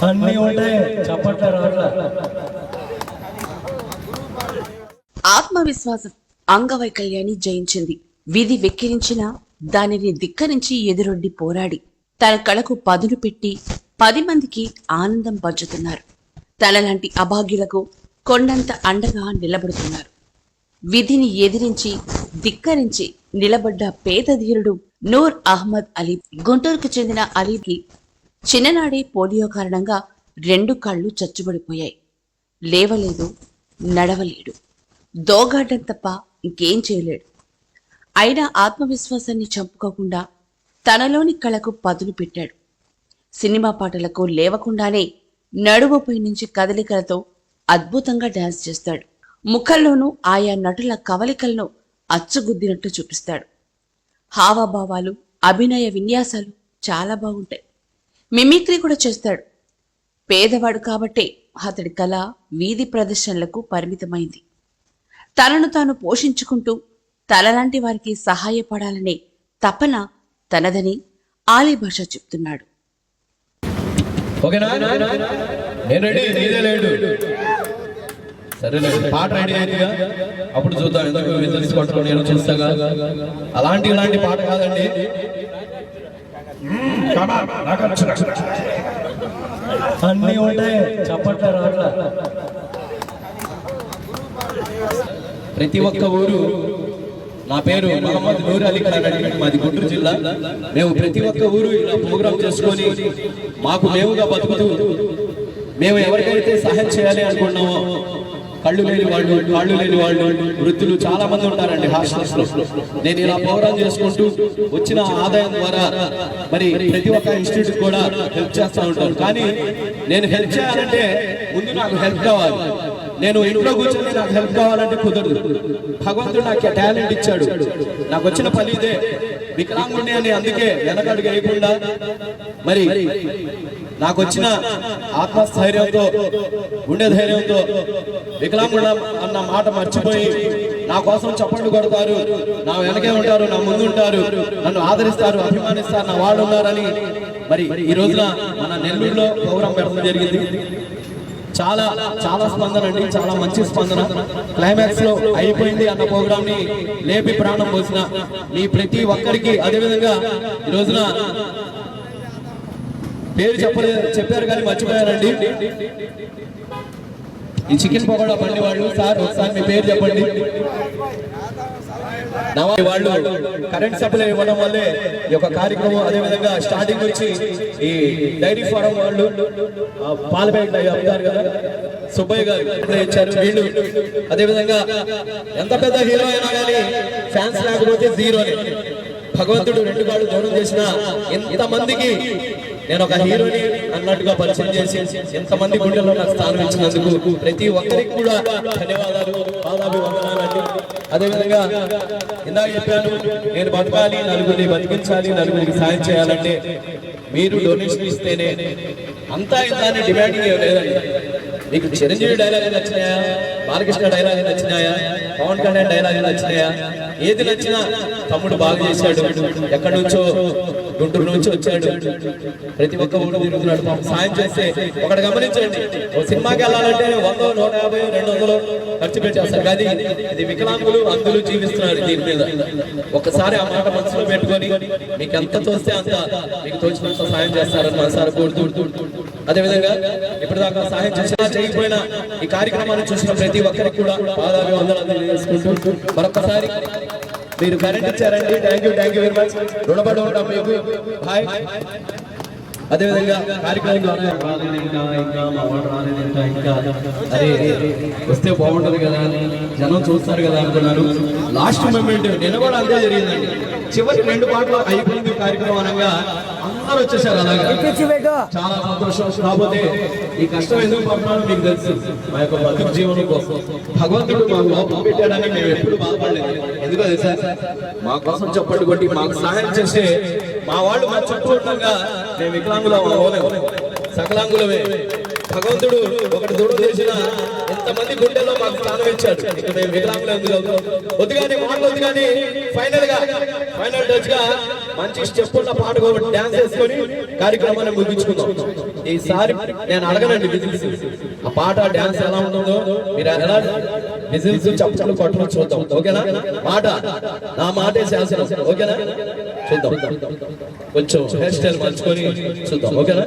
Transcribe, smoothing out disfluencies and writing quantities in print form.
అన్నీ ఉంటాయి చెప్పట్లేదు. ఆత్మవిశ్వాసం అంగవైకల్యాన్ని జయించింది. విధి వెక్కిరించిన దానిని ధిక్కరించి ఎదురొడ్డి పోరాడి తన కళకు పదును పెట్టి 10 మందికి ఆనందం పంచుతున్నారు. తనలాంటి అభాగ్యులకు కొండంత అండగా నిలబడుతున్నారు. విధిని ఎదిరించి ధిక్కరించి నిలబడ్డ పేద ధీరుడు నూర్ అహ్మద్ అలీ. గుంటూరుకు చెందిన అలీకి చిన్ననాడే పోలియో కారణంగా 2 కళ్ళు చచ్చుబడిపోయాయి. లేవలేదు, నడవలేడు, దోగాడ్డం తప్ప ఇంకేం చేయలేడు. అయినా ఆత్మవిశ్వాసాన్ని చంపుకోకుండా తనలోని కళకు పదును పెట్టాడు. సినిమా పాటలకు లేవకుండానే నడుముపై నుంచి కదలికలతో అద్భుతంగా డాన్స్ చేస్తాడు. ముఖంలోనూ ఆయా నటుల కవలికలను అచ్చుగుద్దినట్టు చూపిస్తాడు. హావభావాలు, అభినయ విన్యాసాలు చాలా బాగుంటాయి. మిమిక్రీ కూడా చేస్తాడు. పేదవాడు కాబట్టే అతడి కళ వీధి ప్రదర్శనలకు పరిమితమైంది. తనను తాను పోషించుకుంటూ తనలాంటి వారికి సహాయపడాలనే తపన తనదని ఆలీ భాష చెప్తున్నాడు. పాట రెడీ అయిందిగా, అప్పుడు చూద్దాం. ఎందుకు తెలుసుకోవటం నేను చూస్తాగా. ఇలాంటి పాట కాదండి. అన్నీ ఉంటాయి చెప్పట్లేదు. ప్రతి ఒక్క ఊరు, నా పేరు మహమ్మద్ నూర్ అలీ ఖాన్ అండి, మాది గుంటూరు జిల్లా. మేము ప్రతి ఒక్క ఊరు ఇలా ప్రోగ్రాం చేసుకొని మాకు మేముగా బతుకుతూ మేము ఎవరికైతే సహాయం చేయాలి అనుకున్నామో, కళ్ళు లేని వాళ్ళు, కాళ్ళు లేని వాళ్ళు, వృద్ధులు చాలా మంది ఉంటారండి హాస్టల్స్ లో. నేను ఇలా ప్రోగ్రాం చేసుకుంటూ వచ్చిన ఆదాయం ద్వారా మరి ప్రతి ఒక్క ఇన్స్టిట్యూట్ కూడా హెల్ప్ చేస్తూ ఉంటాను. కానీ నేను హెల్ప్ చేయాలంటే ముందు నాకు హెల్ప్ కావాలి. నేను ఇంట్లో కూర్చొని నాకు హెల్ప్ కావాలంటే కుదరదు. భగవంతుడు నాకు టాలెంట్ ఇచ్చాడు. నాకు వచ్చిన పని ఇదే, వికలాంగుడిని అని. అందుకే వెనకడుగు వేయకుండా మరి నాకు వచ్చిన ఆత్మస్థైర్యంతో, గుండె ధైర్యంతో వికలాంగుడు అన్న మాట మర్చిపోయి నా కోసం చప్పట్లు కొడతారు, నా వెనకే ఉంటారు, నా ముందు ఉంటారు, నన్ను ఆదరిస్తారు, అభిమానిస్తారు, నా వాళ్ళు ఉన్నారని మరి ఈ రోజున మన నెల్లూరులో ప్రోగ్రాం పెట్టడం జరిగింది. చాలా చాలా స్పందన అండి, చాలా మంచి స్పందన. క్లైమాక్స్ లో అయిపోయింది అన్న ప్రోగ్రామ్ ని లేపి ప్రాణం పోసిన మీ ప్రతి ఒక్కరికి, అదేవిధంగా ఈ రోజున పేరు చెప్పారు కానీ మర్చిపోయారండి, ఈ చికెన్ పకోడా బండి వాళ్ళు. సార్ ఒకసారి మీ పేరు చెప్పండి. వాళ్ళు కరెంట్ సప్లై ఇవ్వడం వల్లే ఈ యొక్క కార్యక్రమం, అదేవిధంగా స్టార్టింగ్ నుంచి ఈ డైరీ ఫారం వాళ్ళు పాల ప్యాకెట్ అమ్ముతారు కదా, సుబ్బయ్య గారు ఇచ్చారు. వీళ్ళు అదేవిధంగా ఎంత పెద్ద హీరో అయినా కానీ ఫ్యాన్స్ లేకపోతే జీరోనే. భగవంతుడు 2 కాళ్ళు దూరం చేసిన ఎంతమందికి నేను ఒక హీరోని అన్నట్టుగా పరిచయం చేసి ఎంతమంది గుండెల్లో నాకు స్థానం ఇచ్చినందుకు ప్రతి ఒక్కరికి కూడా ధన్యవాదాలు, పాదాభివందనాలండి. అదేవిధంగా ఇందాక చెప్పాను, నేను బతకాలి, నలుగురిని బతికించాలి, నలుగురికి సాయం చేయాలంటే మీరు డొనేషన్ ఇస్తేనే. అంతా ఇంత డిమాండింగ్ ఏం లేదండి. మీకు చిరంజీవి డైలాగ్ నచ్చినాయా, బాలకృష్ణ డైలాగ్ నచ్చినాయా, పవన్ కళ్యాణ్ డైలాగ్ నచ్చినాయా, ఏది నచ్చినా తమ్ముడు బాగా చేశాడు, ఎక్కడి నుంచో గుంటూరు నుంచి వచ్చాడు, ప్రతి ఒక్క ఊరు తిరుగుతున్నాడు, సాయం చేస్తే. ఒకటి గమనించండి, ఓ సినిమాకి వెళ్ళాలంటే 100, 150, 200 ఖర్చు పెట్టేస్తారు. కానీ ఇది వికలాంగులు, అందులు జీవిస్తున్నారు దీని మీద. ఒక్కసారి ఆ మాట మనసులో పెట్టుకొని మీకు ఎంత తోస్తే అంత, మీకు తోచినంత సాయం చేస్తారని మనసారి కోరుతూ, అదేవిధంగా ఇప్పటిదాకా సాయం చేసినా చేయకపోయినా ఈ కార్యక్రమాన్ని చూసిన ప్రతి ఒక్కరికి కూడా పాదాభివందనాలు చేసుకుంటూ మరొకసారి మీరు కరెంట్ ఇచ్చారండి. Thank you very much. రుణపడి ఉంటాం మీకు. హాయ్. అదేవిధంగా కార్యక్రమం ద్వారా ఇంకా అదే వస్తే బాగుంటది కదా, జనం చూస్తారు కదా అనుకున్నారు. లాస్ట్ మూమెంట్ నేను కూడా అంతే జరిగిందండి. చివరి 2 పాటలు అయిపోయింది కార్యక్రమం అనగా అందరూ వచ్చేసారు. అలాగా చాలా సంతోషం. కాకపోతే ఈ కష్టం ఎందుకు పడుతున్నారో మీకు తెలుసు. మా యొక్క బతుకు జీవనం కోసం భగవంతుడు మాకు లోపం పెట్టాడని మేము ఎప్పుడు బాధపడలేదు. ఎందుకో తెలుసా, మా కోసం చప్పట్లు కొట్టి మాకు సహాయం చేసే మా వాళ్ళు మా చుట్టూ ఉండగా మేము వికలాంగులు సకలాంగులమే. భగవంతుడు ఒకటి దూరం చేసిన ఎంతమంది గుండెల్లో మాకు స్థానం ఇచ్చాడు. ఇక మేము వికలాంగులు ఎందుకు వద్దు కానీ మాకు వద్దు కానీ ఫైనల్ టచ్ గా మంచి స్టెప్ ఉన్న పాట డాన్స్ చేసుకొని కార్యక్రమాన్ని ముగించుకుందాం. ఈసారి నేను అడగనండి విజిల్స్, ఆ పాట డాన్స్ ఎలా ఉంటుందో మీరు ఎలా విజిల్స్ చప్పట్లు కొట్టడం చూద్దాం. ఓకేనా? మాట నా మాటే శాసనం. ఓకేనా? చూద్దాం. కొంచెం హెయిర్ స్టైల్ మార్చుకొని చూద్దాం. ఓకేనా?